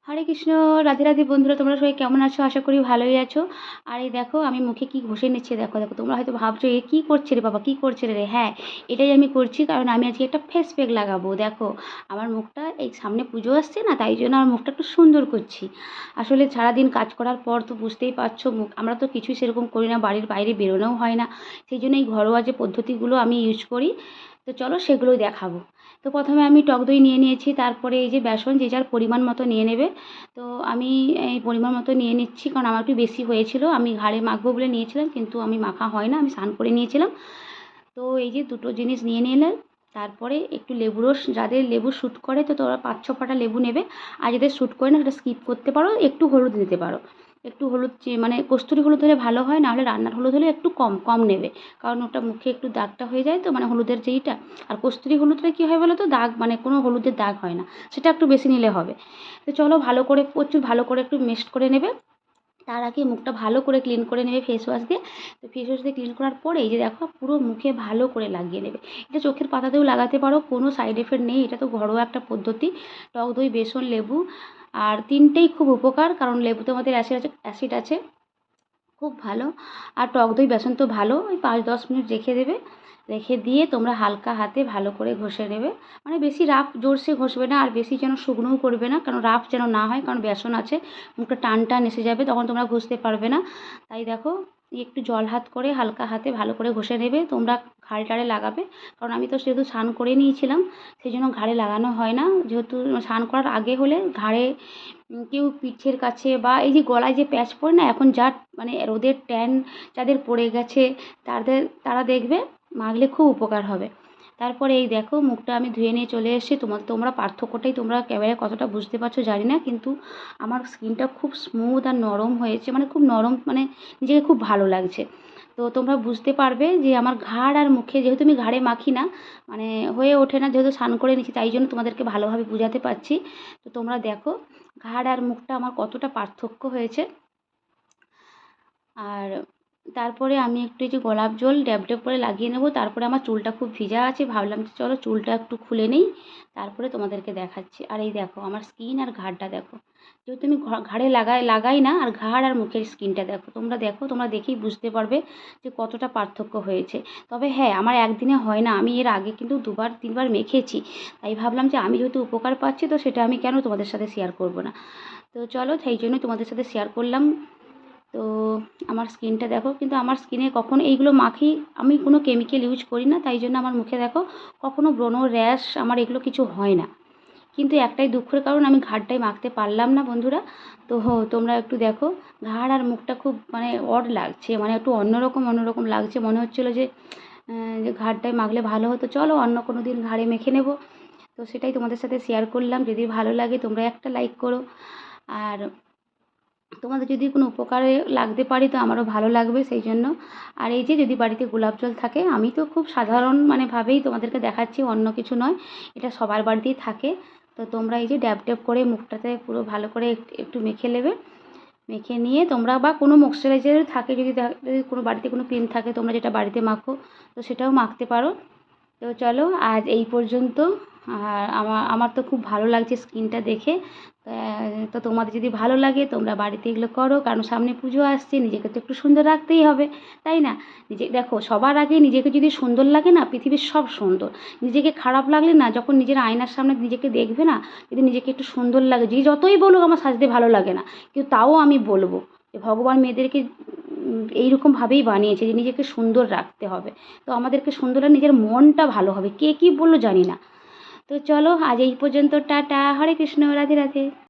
হরে কৃষ্ণ। রাধে রাধে বন্ধুরা, তোমরা সবাই কেমন আছো? আশা করি ভালোই আছো। আর এই দেখো আমি মুখে কি ঘষে নিচ্ছি, দেখো দেখো। তোমরা হয়তো ভাবছো এ কী করছে রে বাবা, কী করছে রে? হ্যাঁ, এটাই আমি করছি, কারণ আমি আজকে একটা ফেস প্যাক লাগাবো। দেখো আমার মুখটা, এই সামনে পুজো আসছে না, তাই জন্য আমার মুখটা একটু সুন্দর করছি। আসলে সারাদিন কাজ করার পর তো বুঝতেই পারছো, মুখ আমরা তো কিছুই সেরকম করি না, বাড়ির বাইরে বেরোনোও হয় না। সেই জন্য এই ঘরোয়া যে পদ্ধতিগুলো আমি ইউজ করি, তো চলো সেগুলোই দেখাবো। তো প্রথমে আমি টক দই নিয়ে নিয়েছি, তারপরে এই যে বেসন যে যার পরিমাণ মতো নিয়ে নেবে। তো আমি এই পরিমাণ মতো নিয়ে নিচ্ছি, কারণ আমার একটু বেশি হয়েছিল। আমি ঘাড়ে মাখবো বলে নিয়েছিলাম, কিন্তু আমি মাখা হয় না, আমি স্নান করে নিয়েছিলাম। তো এই যে দুটো জিনিস নিয়ে নিলে, তারপরে একটু লেবু রস, যাদের লেবু শ্যুট করে তো তোরা 5-6 ফাটা লেবু নেবে। আর যাদের শ্যুট করে না সেটা স্কিপ করতে পারো। একটু হলুদ নিতে পারো, একটু হলুদ মানে কস্তুরি হলুদ হলে ভালো হয়, নাহলে রান্নার হলুদ হলে একটু কম কম নেবে, কারণ ওটা মুখে একটু দাগটা হয়ে যায় তো, মানে হলুদের যেইটা। আর কস্তুরি হলুদটা কী হয় বলো তো, দাগ মানে কোনো হলুদের দাগ হয় না, সেটা একটু বেশি নিলে হবে। তো চলো ভালো করে, প্রচুর ভালো করে একটু মিক্সড করে নেবে। তার আগে মুখটা ভালো করে ক্লিন করে নেবে ফেস ওয়াশ দিয়ে। তো ফেস ওয়াশ দিয়ে ক্লিন করার পরে এই যে দেখো পুরো মুখে ভালো করে লাগিয়ে নেবে। এটা চোখের পাতাতেও লাগাতে পারো, কোনো সাইড এফেক্ট নেই, এটা তো ঘরোয়া একটা পদ্ধতি। টক দই, বেসন, লেবু, আর তিনটেই খুব উপকার, কারণ লেবুতে আমাদের অ্যাসিড আছে, খুব ভালো। আর টক দই বেসন তো ভালো। ওই 5-10 মিনিট রেখে দেবে। রেখে দিয়ে তোমরা হালকা হাতে ভালো করে ঘষে নেবে, মানে বেশি রাফ জোরসে ঘষবে না, আর বেশি যেন শুকনোও করবে না, কারণ রাফ যেন না হয়, কারণ বেসন আছে, মুখটা টান টান এসে যাবে, তখন তোমরা ঘষতে পারবে না। তাই দেখো একটু জল হাত করে হালকা হাতে ভালো করে ঘষে নেবে। তোমরা ঘাড়ে টাড়ে লাগাবে, কারণ আমি তো যেহেতু স্নান করে নিয়েছিলাম, সেই জন্য ঘাড়ে লাগানো হয় না। যেহেতু স্নান করার আগে হলে ঘাড়ে, কেউ পিঠের কাছে, বা এই যে গলায় যে প্যাচ পড়ে না এখন, যার মানে রোদের ট্যান যাদের পড়ে গেছে, তারা দেখবে মাখলে খুব উপকার হবে। তারপরে এই দেখো মুখটা আমি ধুয়ে নিয়ে চলে এসেছি। তোমরা পার্থক্যটাই তোমরা ক্যামেরায় কতটা বুঝতে পারছো জানি না, কিন্তু আমার স্কিনটা খুব স্মুথ আর নরম হয়েছে, মানে খুব নরম, মানে নিজেকে খুব ভালো লাগছে। তো তোমরা বুঝতে পারবে যে আমার ঘাড় আর মুখে, যেহেতু আমি ঘাড়ে মাখি না, মানে হয়ে ওঠে না, যেহেতু স্নান করে নিচ্ছি, তাই জন্য তোমাদেরকে ভালোভাবে বোঝাতে পারছি। তো তোমরা দেখো ঘাড় আর মুখটা আমার কতটা পার্থক্য হয়েছে। আর তারপরে আমি একটু এই যে গোলাপ জল ড্যাব ড্যাব করে লাগিয়ে নেবো। তারপরে আমার চুলটা খুব ভিজা আছে, ভাবলাম যে চলো চুলটা একটু খুলে নেই, তারপরে তোমাদেরকে দেখাচ্ছি। আর এই দেখো আমার স্কিন আর ঘাড়টা দেখো, যেহেতু আমি ঘাড়ে লাগাই না, আর ঘাড় আর মুখের স্কিনটা দেখো, তোমরা দেখেই বুঝতে পারবে যে কতটা পার্থক্য হয়েছে। তবে হ্যাঁ, আমার একদিনে হয় না, আমি এর আগে কিন্তু 2-3 বার মেখেছি। তাই ভাবলাম যে আমি যেহেতু উপকার পাচ্ছি, তো সেটা আমি কেন তোমাদের সাথে শেয়ার করব না। তো চলো সেই জন্য তোমাদের সাথে শেয়ার করলাম। তো আমার স্কিনটা দেখো, কিন্তু আমার স্কিনে কখনো এইগুলো মাখি, আমি কোনো কেমিক্যাল ইউজ করি না, তাই জন্য আমার মুখে দেখো কখনো ব্রণ, র্যাশ, আমার এগুলো কিছু হয় না। কিন্তু একটাই দুঃখের কারণ, আমি ঘাড়টাই মাখতে পারলাম না বন্ধুরা। তো তোমরা একটু দেখো, ঘাড় আর মুখটা খুব মানে অড লাগছে, মানে একটু অন্যরকম লাগছে, মনে হচ্ছিলো যে ঘাড়টায় মাখলে ভালো হতো। চলো অন্য কোনো দিন ঘাড়ে মেখে নেব। তো সেটাই তোমাদের সাথে শেয়ার করলাম। যদি ভালো লাগে তোমরা একটা লাইক করো, আর তোমাদের যদি কোনো উপকারে লাগতে পারি তো আমারও ভালো লাগবে, সেই জন্য। আর এই যে যদি বাড়িতে গোলাপ জল থাকে, আমি তো খুব সাধারণ মানে ভাবেই তোমাদেরকে দেখাচ্ছি, অন্য কিছু নয়, এটা সবার বাড়িতেই থাকে। তো তোমরা এই যে ড্যাব ড্যাব করে মুখটাতে পুরো ভালো করে একটু মেখে নেবে। মেখে নিয়ে তোমরা, বা কোনো ময়েশ্চারাইজার থাকে, যদি কোনো বাড়িতে কোনো ক্রিম থাকে তোমরা যেটা বাড়িতে মাখো, তো সেটাও মাখতে পারো। তো চলো আজ এই পর্যন্ত। আর আমার তো খুব ভালো লাগছে স্কিনটা দেখে। তো তোমাদের যদি ভালো লাগে তোমরা বাড়িতে এগুলো করো, কারণ সামনে পুজো আসছে, নিজেকে তো একটু সুন্দর রাখতেই হবে, তাই না? দেখো সবার আগে নিজেকে যদি সুন্দর লাগে না, পৃথিবীর সব সুন্দর। নিজেকে খারাপ লাগলে না, যখন নিজের আয়নার সামনে নিজেকে দেখবে না, যদি নিজেকে একটু সুন্দর লাগে, যে যতই বলুক আমার সাজতে ভালো লাগে না, কিন্তু তাও আমি বলবো যে ভগবান মেয়েদেরকে এইরকমভাবেই বানিয়েছে যে নিজেকে সুন্দর রাখতে হবে। তো আমাদেরকে সুন্দর আর নিজের মনটা ভালো হবে, কে কী বললো জানি না। তো চলো আজ এই পর্যন্ত, টাটা, হরে কৃষ্ণ, রাধে রাধে।